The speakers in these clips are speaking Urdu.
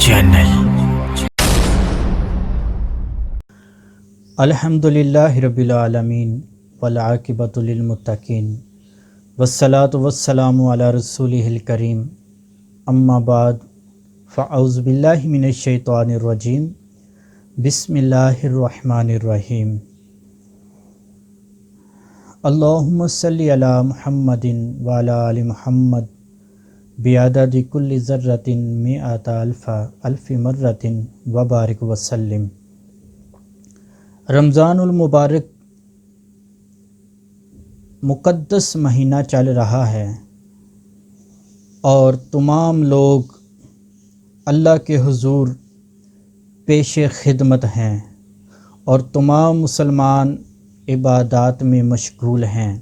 چینل۔ الحمدللہ رب العالمین والعاقبۃ للمتقین والصلاة والسلام علی رسولہ الکریم، اما بعد فاعوذ باللہ من الشیطان الرجیم، بسم اللہ الرحمن الرحیم۔ اللہم صلی علی محمد وعلی آل محمد بعدد کل ذرۃ مئۃ الف مرۃ وبارک وسلم۔ رمضان المبارک مقدس مہینہ چل رہا ہے اور تمام لوگ اللہ کے حضور پیش خدمت ہیں اور تمام مسلمان عبادات میں مشغول ہیں،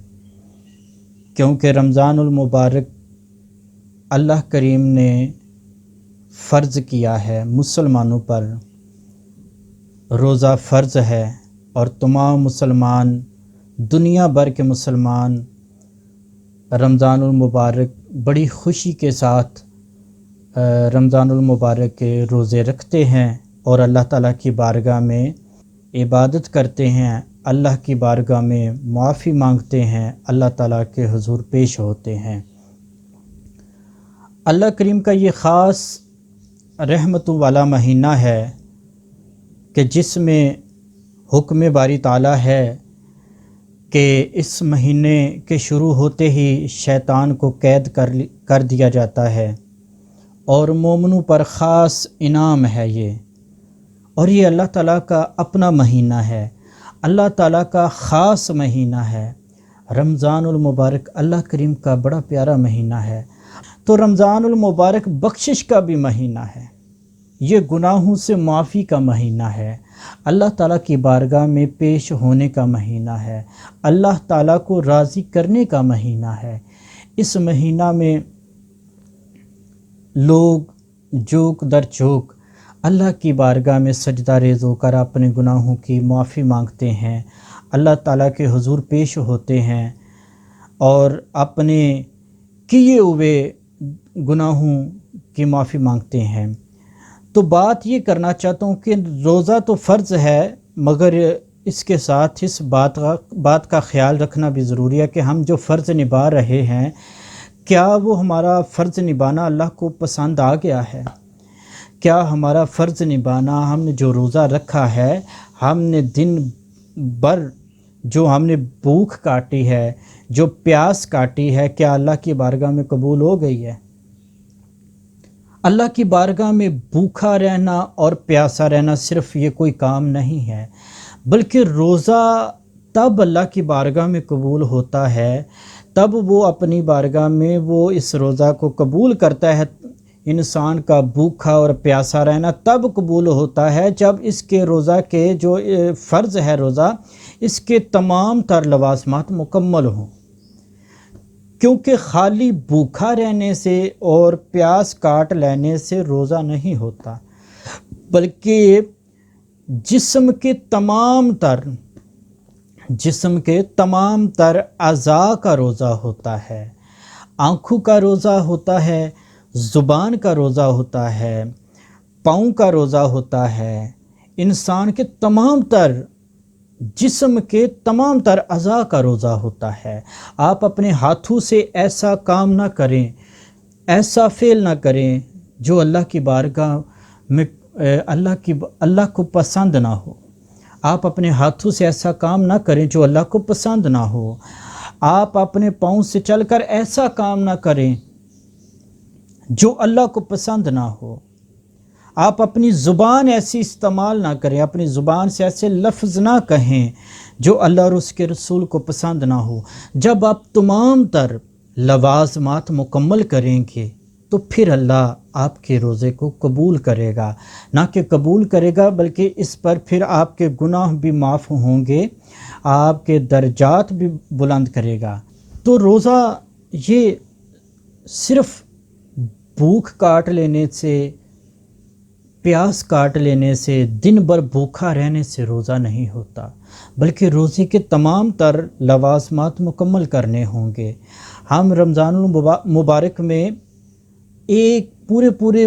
کیونکہ رمضان المبارک اللہ کریم نے فرض کیا ہے، مسلمانوں پر روزہ فرض ہے، اور تمام مسلمان، دنیا بھر کے مسلمان رمضان المبارک بڑی خوشی کے ساتھ رمضان المبارک کے روزے رکھتے ہیں اور اللہ تعالیٰ کی بارگاہ میں عبادت کرتے ہیں، اللہ کی بارگاہ میں معافی مانگتے ہیں، اللہ تعالیٰ کے حضور پیش ہوتے ہیں۔ اللہ کریم کا یہ خاص رحمت والا مہینہ ہے کہ جس میں حکم باری تعالیٰ ہے کہ اس مہینے کے شروع ہوتے ہی شیطان کو قید کر دیا جاتا ہے، اور مومنوں پر خاص انعام ہے یہ، اور یہ اللہ تعالیٰ کا اپنا مہینہ ہے، اللہ تعالیٰ کا خاص مہینہ ہے۔ رمضان المبارک اللہ کریم کا بڑا پیارا مہینہ ہے۔ تو رمضان المبارک بخشش کا بھی مہینہ ہے، یہ گناہوں سے معافی کا مہینہ ہے، اللہ تعالیٰ کی بارگاہ میں پیش ہونے کا مہینہ ہے، اللہ تعالیٰ کو راضی کرنے کا مہینہ ہے۔ اس مہینہ میں لوگ جوک در چوک اللہ کی بارگاہ میں سجدہ ریز ہو کر اپنے گناہوں کی معافی مانگتے ہیں، اللہ تعالیٰ کے حضور پیش ہوتے ہیں اور اپنے کیے ہوئے گناہوں کی معافی مانگتے ہیں۔ تو بات یہ کرنا چاہتا ہوں کہ روزہ تو فرض ہے، مگر اس کے ساتھ اس بات کا خیال رکھنا بھی ضروری ہے کہ ہم جو فرض نبھا رہے ہیں، کیا وہ ہمارا فرض نبھانا اللہ کو پسند آ گیا ہے؟ کیا ہمارا فرض نبھانا، ہم نے جو روزہ رکھا ہے، ہم نے دن بھر جو ہم نے بھوک کاٹی ہے، جو پیاس کاٹی ہے، کیا اللہ کی بارگاہ میں قبول ہو گئی ہے؟ اللہ کی بارگاہ میں بھوکا رہنا اور پیاسا رہنا صرف یہ کوئی کام نہیں ہے، بلکہ روزہ تب اللہ کی بارگاہ میں قبول ہوتا ہے، تب وہ اپنی بارگاہ میں وہ اس روزہ کو قبول کرتا ہے۔ انسان کا بھوکا اور پیاسا رہنا تب قبول ہوتا ہے جب اس کے روزہ کے جو فرض ہے روزہ، اس کے تمام تر لوازمات مکمل ہوں، کیونکہ خالی بھوکا رہنے سے اور پیاس کاٹ لینے سے روزہ نہیں ہوتا، بلکہ جسم کے تمام تر اعضاء کا روزہ ہوتا ہے، آنکھوں کا روزہ ہوتا ہے، زبان کا روزہ ہوتا ہے، پاؤں کا روزہ ہوتا ہے، انسان کے تمام تر جسم کے تمام تر اعضاء کا روزہ ہوتا ہے۔ آپ اپنے ہاتھوں سے ایسا کام نہ کریں، ایسا فعل نہ کریں جو اللہ کی بارگاہ میں اللہ کو پسند نہ ہو۔ آپ اپنے ہاتھوں سے ایسا کام نہ کریں جو اللہ کو پسند نہ ہو۔ آپ اپنے پاؤں سے چل کر ایسا کام نہ کریں جو اللہ کو پسند نہ ہو۔ آپ اپنی زبان ایسی استعمال نہ کریں، اپنی زبان سے ایسے لفظ نہ کہیں جو اللہ اور اس کے رسول کو پسند نہ ہو۔ جب آپ تمام تر لوازمات مکمل کریں گے تو پھر اللہ آپ کے روزے کو قبول کرے گا، نہ کہ قبول کرے گا بلکہ اس پر پھر آپ کے گناہ بھی معاف ہوں گے، آپ کے درجات بھی بلند کرے گا۔ تو روزہ یہ صرف بھوک کاٹ لینے سے، پیاس کاٹ لینے سے، دن بھر بھوکا رہنے سے روزہ نہیں ہوتا، بلکہ روزے کے تمام تر لوازمات مکمل کرنے ہوں گے۔ ہم رمضان المبارک میں ایک پورے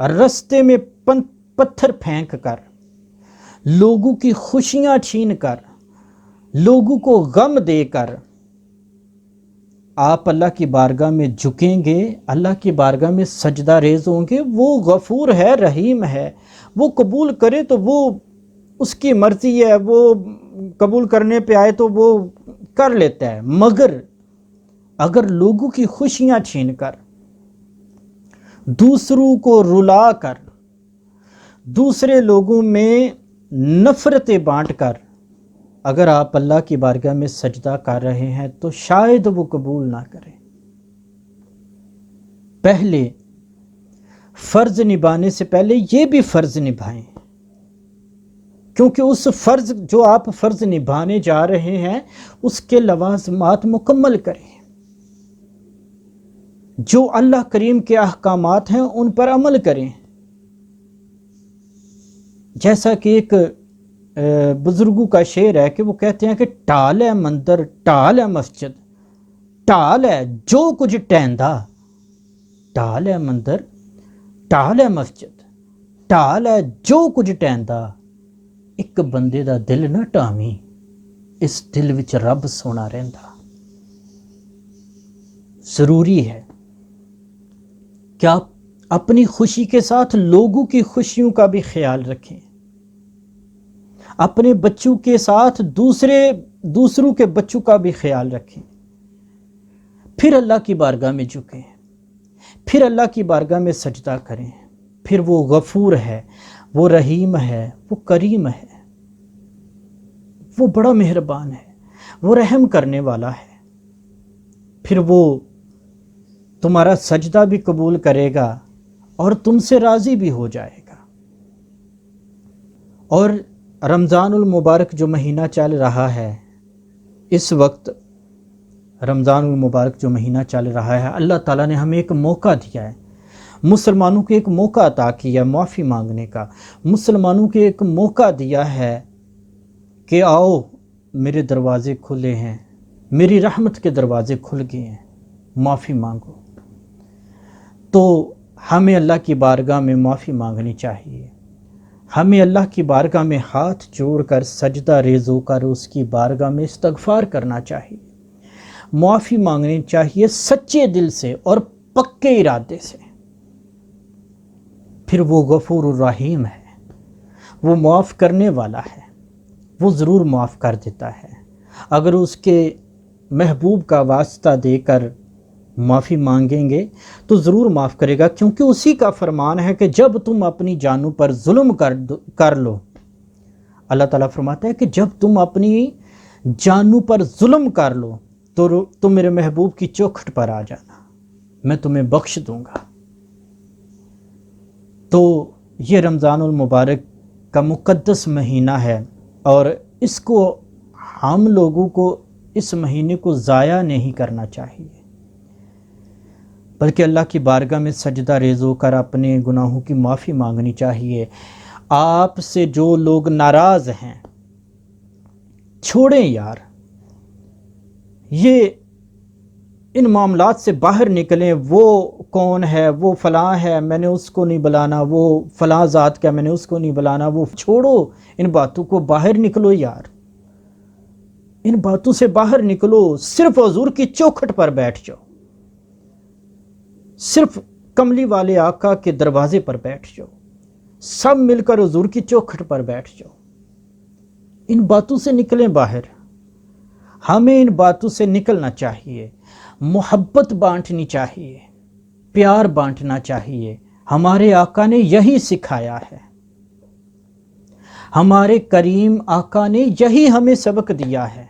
رستے میں پتھر پھینک کر، لوگوں کی خوشیاں چھین کر، لوگوں کو غم دے کر آپ اللہ کی بارگاہ میں جھکیں گے، اللہ کی بارگاہ میں سجدہ ریز ہوں گے، وہ غفور ہے، رحیم ہے، وہ قبول کرے تو وہ اس کی مرضی ہے، وہ قبول کرنے پہ آئے تو وہ کر لیتا ہے، مگر اگر لوگوں کی خوشیاں چھین کر، دوسروں کو رلا کر، دوسرے لوگوں میں نفرتیں بانٹ کر اگر آپ اللہ کی بارگاہ میں سجدہ کر رہے ہیں تو شاید وہ قبول نہ کرے۔ پہلے فرض نبھانے سے پہلے یہ بھی فرض نبھائیں، کیونکہ اس فرض جو آپ فرض نبھانے جا رہے ہیں اس کے لوازمات مکمل کریں، جو اللہ کریم کے احکامات ہیں ان پر عمل کریں۔ جیسا کہ ایک بزرگوں کا شعر ہے کہ وہ کہتے ہیں کہ ٹال ہے مندر، ٹال ہے مسجد، ٹال ہے جو کچھ ٹہندا، ٹال ہے مندر، ٹال ہے مسجد، ٹال ہے جو کچھ ٹہندا، ایک بندے دا دل نہ ٹاویں، اس دل وچ رب سونا رہندا۔ ضروری ہے کہ آپ اپنی خوشی کے ساتھ لوگوں کی خوشیوں کا بھی خیال رکھیں، اپنے بچوں کے ساتھ دوسروں کے بچوں کا بھی خیال رکھیں، پھر اللہ کی بارگاہ میں جھکیں، پھر اللہ کی بارگاہ میں سجدہ کریں، پھر وہ غفور ہے، وہ رحیم ہے، وہ کریم ہے، وہ بڑا مہربان ہے، وہ رحم کرنے والا ہے، پھر وہ تمہارا سجدہ بھی قبول کرے گا اور تم سے راضی بھی ہو جائے گا۔ اور رمضان المبارک جو مہینہ چل رہا ہے، اس وقت رمضان المبارک جو مہینہ چل رہا ہے، اللہ تعالیٰ نے ہمیں ایک موقع دیا ہے، مسلمانوں کو ایک موقع عطا کیا ہے معافی مانگنے کا، مسلمانوں کو ایک موقع دیا ہے کہ آؤ میرے دروازے کھلے ہیں، میری رحمت کے دروازے کھل گئے ہیں، معافی مانگو۔ تو ہمیں اللہ کی بارگاہ میں معافی مانگنی چاہیے، ہمیں اللہ کی بارگاہ میں ہاتھ جوڑ کر سجدہ ریز ہو کر اس کی بارگاہ میں استغفار کرنا چاہیے، معافی مانگنی چاہیے سچے دل سے اور پکے ارادے سے۔ پھر وہ غفور الرحیم ہے، وہ معاف کرنے والا ہے، وہ ضرور معاف کر دیتا ہے۔ اگر اس کے محبوب کا واسطہ دے کر معافی مانگیں گے تو ضرور معاف کرے گا، کیونکہ اسی کا فرمان ہے کہ جب تم اپنی جانوں پر ظلم کر لو، اللہ تعالیٰ فرماتا ہے کہ جب تم اپنی جانوں پر ظلم کر لو تو تم میرے محبوب کی چوکھٹ پر آ جانا، میں تمہیں بخش دوں گا۔ تو یہ رمضان المبارک کا مقدس مہینہ ہے، اور اس کو ہم لوگوں کو اس مہینے کو ضائع نہیں کرنا چاہیے، بلکہ اللہ کی بارگاہ میں سجدہ ریز ہو کر اپنے گناہوں کی معافی مانگنی چاہیے۔ آپ سے جو لوگ ناراض ہیں چھوڑیں یار، یہ ان معاملات سے باہر نکلیں، وہ کون ہے، وہ فلاں ہے میں نے اس کو نہیں بلانا، وہ فلاں ذات کا میں نے اس کو نہیں بلانا، وہ چھوڑو ان باتوں کو، باہر نکلو یار، ان باتوں سے باہر نکلو، صرف حضور کی چوکھٹ پر بیٹھ جاؤ، صرف کملی والے آقا کے دروازے پر بیٹھ جاؤ، سب مل کر حضور کی چوکھٹ پر بیٹھ جاؤ، ان باتوں سے نکلیں باہر۔ ہمیں ان باتوں سے نکلنا چاہیے، محبت بانٹنی چاہیے، پیار بانٹنا چاہیے۔ ہمارے آقا نے یہی سکھایا ہے، ہمارے کریم آقا نے یہی ہمیں سبق دیا ہے۔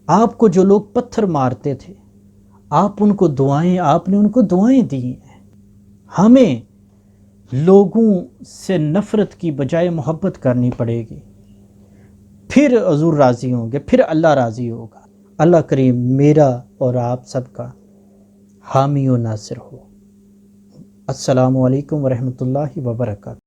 آپ کو جو لوگ پتھر مارتے تھے، آپ نے ان کو دعائیں دی ہیں۔ ہمیں لوگوں سے نفرت کی بجائے محبت کرنی پڑے گی، پھر حضور راضی ہوں گے، پھر اللہ راضی ہوگا۔ اللہ کریم میرا اور آپ سب کا حامی و ناصر ہو۔ السلام علیکم ورحمۃ اللہ وبرکاتہ۔